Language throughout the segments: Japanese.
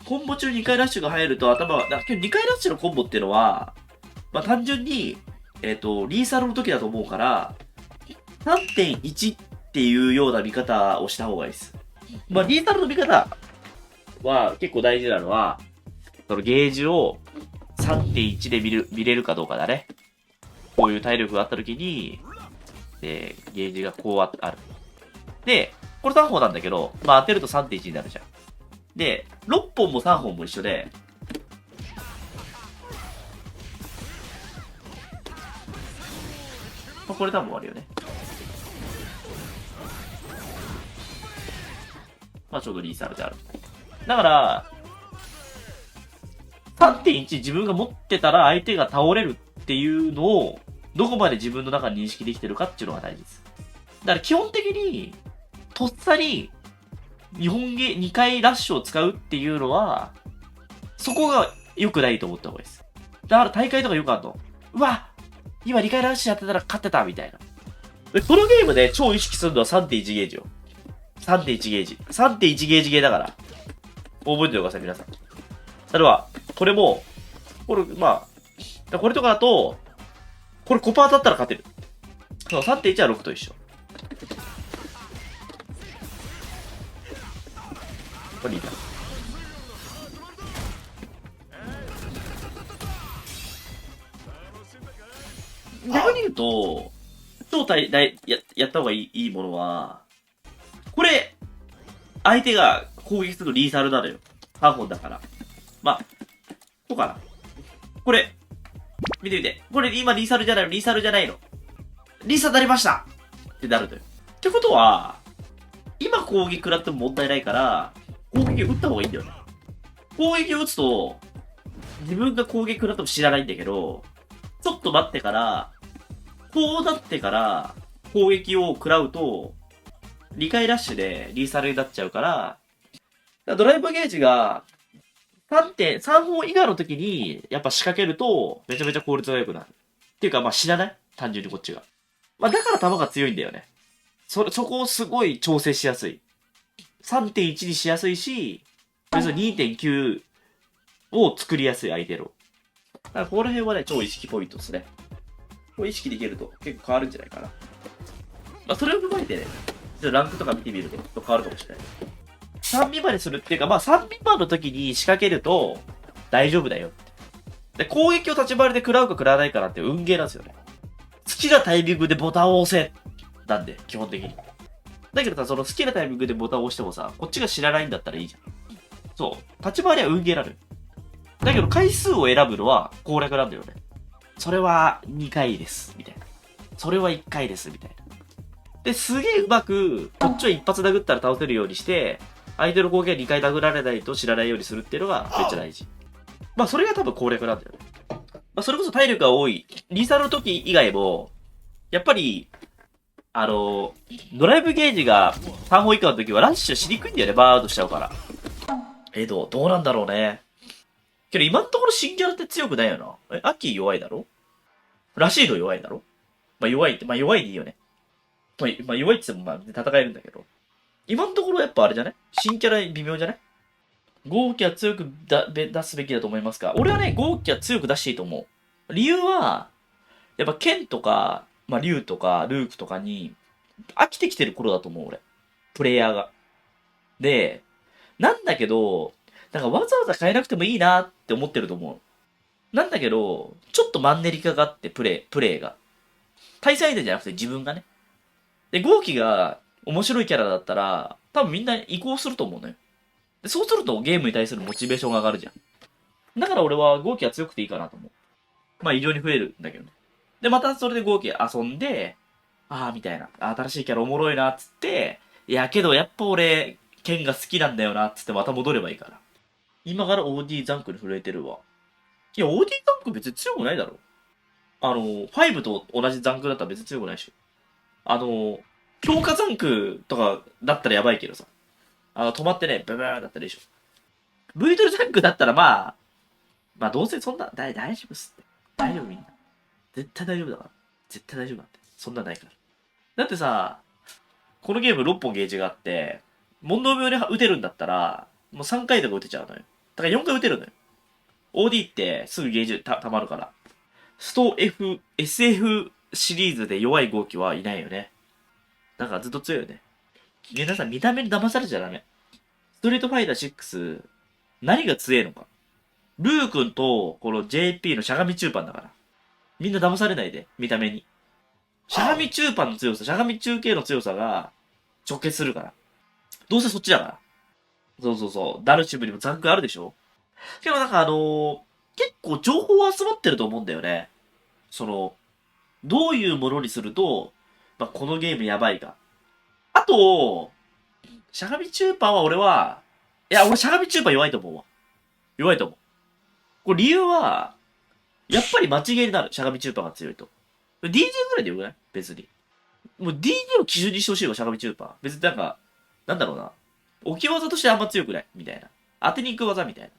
コンボ中2回ラッシュが入ると頭が、2回ラッシュのコンボっていうのは、まあ単純に、リーサルの時だと思うから、3.1 っていうような見方をした方がいいです。まあリーサルの見方は結構大事なのは、そのゲージを3.1 で見れるかどうかだね。こういう体力があった時に、で、ゲージがこうある。で、これ3本なんだけど、まあ当てると 3.1 になるじゃん。で、6本も3本も一緒で、まあ、これ多分終わるよね。まあちょうどリーサルである。だから、3.1 自分が持ってたら相手が倒れるっていうのを、どこまで自分の中に認識できてるかっていうのが大事です。だから基本的に、とっさに、日本ゲ2回ラッシュを使うっていうのは、そこが良くないと思った方がいいです。だから大会とかよくあるの。うわ今2回ラッシュやってたら勝ってたみたいな。このゲームで超意識するのは 3.1 ゲージよ。3.1 ゲージ。3.1 ゲージゲーだから。覚えててください、皆さん。例えば、これも、これ、まあ、これとかだと、これ5%当たったら勝てる。そう、3.1 は6と一緒。これいいか。逆に言うと、超やった方がいいものは、これ、相手が攻撃するとリーサルなのよ。3本だから。まあ、こうかな。これ、見てみて。これ今リーサルじゃないの、リーサルじゃないの。リーサルなりましたってなるのよ。ってことは、今攻撃食らっても問題ないから、攻撃を打った方がいいんだよね。攻撃を打つと、自分が攻撃食らっても知らないんだけど、ちょっと待ってから、こうなってから、攻撃を食らうと、2回ラッシュでリーサルになっちゃうから、ドライブゲージが3本以下の時に、やっぱ仕掛けると、めちゃめちゃ効率が良くなる。っていうか、まあ知らない単純にこっちが。まあだから球が強いんだよね。そこをすごい調整しやすい。3.1 にしやすいし、別に 2.9 を作りやすい相手の。だからここら辺はね、超意識ポイントですね。これ意識できると結構変わるんじゃないかな。まあそれを踏まえてね、ちょっとランクとか見てみると変わるかもしれない。3未満にするっていうか、まあ3未満の時に仕掛けると大丈夫だよ。で、攻撃を立ち回りで食らうか食らわないかなんて運ゲーなんですよね。好きなタイミングでボタンを押せなんで、基本的に。だけどさ、その好きなタイミングでボタンを押してもさ、こっちが知らないんだったらいいじゃん。そう。立ち回りは運ゲーなのよ。だけど回数を選ぶのは攻略なんだよね。それは2回です、みたいな。それは1回です、みたいな。で、すげえうまく、こっちは一発殴ったら倒せるようにして、相手の攻撃が2回殴られないと知らないようにするっていうのがめっちゃ大事。まあ、それが多分攻略なんだよね。まあ、それこそ体力が多い。リーサルの時以外も、やっぱり、ドライブゲージが3本以下の時はラッシュしにくいんだよね、バーっとしちゃうから。どうなんだろうね。けど今のところ新キャラって強くないよな。アッキー弱いだろらしいの弱いだろまあ弱いって、まあ弱いでいいよね。まあ弱いって言ってもまあ戦えるんだけど。今のところやっぱあれじゃない新キャラ微妙じゃない豪気は強く出すべきだと思いますか俺はね、豪気は強く出していいと思う。理由は、やっぱ剣とか、まあ竜とかルークとかに飽きてきてる頃だと思う俺。プレイヤーが。で、なんだけど、なんかわざわざ変えなくてもいいなって思ってると思う。なんだけど、ちょっとマンネリ化があって、プレイが。対戦相手じゃなくて自分がね。で、豪気が面白いキャラだったら、多分みんな移行すると思うのよ。でそうするとゲームに対するモチベーションが上がるじゃん。だから俺は豪気は強くていいかなと思う。まあ異常に増えるんだけどね。で、またそれで豪気遊んで、ああ、みたいな。新しいキャラおもろいな、っつって、いや、けどやっぱ俺、剣が好きなんだよな、っつってまた戻ればいいから。今から OD ザンクに震えてるわ。いや、OD ザンク別に強くないだろ。5と同じザンクだったら別に強くないし。強化ザンクとかだったらやばいけどさ。止まってね、ブブーだったらいいでしょ。V トルザンクだったらまあどうせそんな、大丈夫っすって。大丈夫みんな。絶対大丈夫だから。絶対大丈夫だって。そんなないから。だってさ、このゲーム6本ゲージがあって、問答病に打てるんだったら、もう3回とか打てちゃうのよ。だから4回打てるのよ。OD ってすぐゲージたまるから。スト F、SF シリーズで弱い号機はいないよね。だからずっと強いよね。皆さん見た目に騙されちゃダメ。ストリートファイター6、何が強いのか。ルー君と、この JP のしゃがみ中パンだから。みんな騙されないで、見た目に。しゃがみ中パンの強さ、しゃがみ中継の強さが直結するから。どうせそっちだから。そうそうそう。ダルシムにもザンクあるでしょ。けどなんか結構情報集まってると思うんだよね。その、どういうものにすると、まあ、このゲームやばいか。あと、しゃがみ中パンは俺しゃがみ中パン弱いと思うわ。弱いと思う。これ理由は、やっぱり間違いになる。しゃがみ中パンが強いと。DJ ぐらいでよくない別に。もう DJ を基準にしてほしいわ、しゃがみ中パン。別になんか、なんだろうな。置き技としてあんま強くない。みたいな。当てに行く技みたい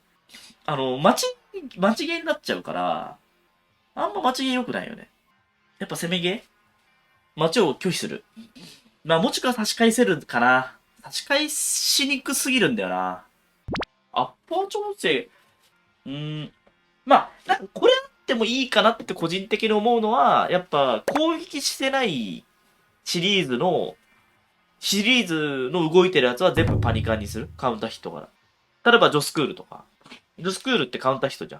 な。間違いになっちゃうから、あんま間違い良くないよね。やっぱ攻めゲー街を拒否する。まあ、もしくは差し返せるかな。差し返しにくすぎるんだよな。アッパー調整、まあ、なんかこれあってもいいかなって個人的に思うのは、やっぱ攻撃してないシリーズの動いてるやつは全部パニカンにする。カウンターヒットから。例えばジョスクールとか。ジョスクールってカウンターヒットじゃ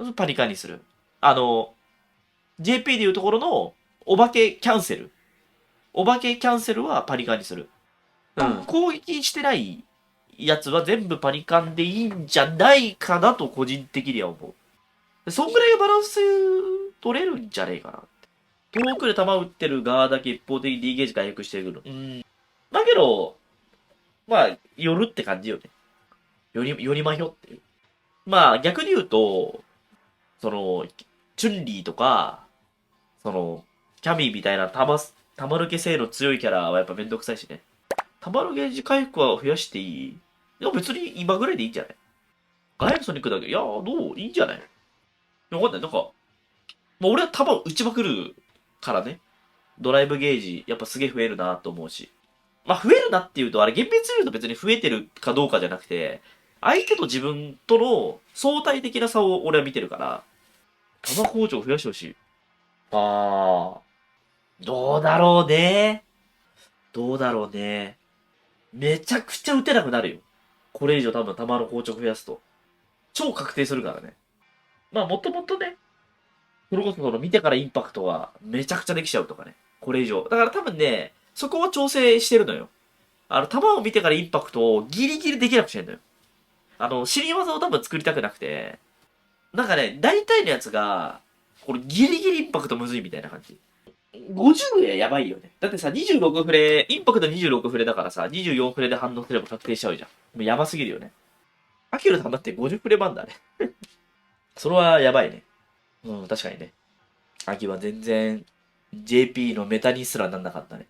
ん。パニカンにする。JP でいうところの、お化けキャンセル。お化けキャンセルはパニカンにする。うん。攻撃してないやつは全部パニカンでいいんじゃないかなと個人的には思う。そんぐらいがバランス取れるんじゃねえかなって。遠くで弾撃ってる側だけ一方的に D ゲージ回復してくる。だけど、まあ、寄るって感じよね。寄りまひょっていう。まあ、逆に言うと、チュンリーとか、キャミーみたいな弾抜け性の強いキャラはやっぱめんどくさいしね。弾のゲージ回復は増やしていい。でも別に今ぐらいでいいんじゃないガイアソニックだけど、いやいいんじゃないわかんない。なんか、まあ、俺は弾撃ちまくるからね。ドライブゲージ、やっぱすげえ増えるなと思うし。まあ、増えるなっていうと、あれ、厳密に言うと別に増えてるかどうかじゃなくて、相手と自分との相対的な差を俺は見てるから、弾工場増やしてほしい。あー、どうだろうね。どうだろうね。めちゃくちゃ打てなくなるよ。これ以上多分弾の硬直増やすと。超確定するからね。まあもともとね、それこそ見てからインパクトはめちゃくちゃできちゃうとかね。これ以上。だから多分ね、そこは調整してるのよ。弾を見てからインパクトをギリギリできなくしてんのよ。死に技を多分作りたくなくて、なんかね、大体のやつが、これギリギリインパクトむずいみたいな感じ。50でやばいよね。だってさ、26フレ、インパクト26フレだからさ、24フレで反応すれば確定しちゃうじゃん。もうやばすぎるよね。アキュルさんだって50フレバンだね。それはやばいね。うん、確かにね。アキは全然 JP のメタにすらなんなかったね。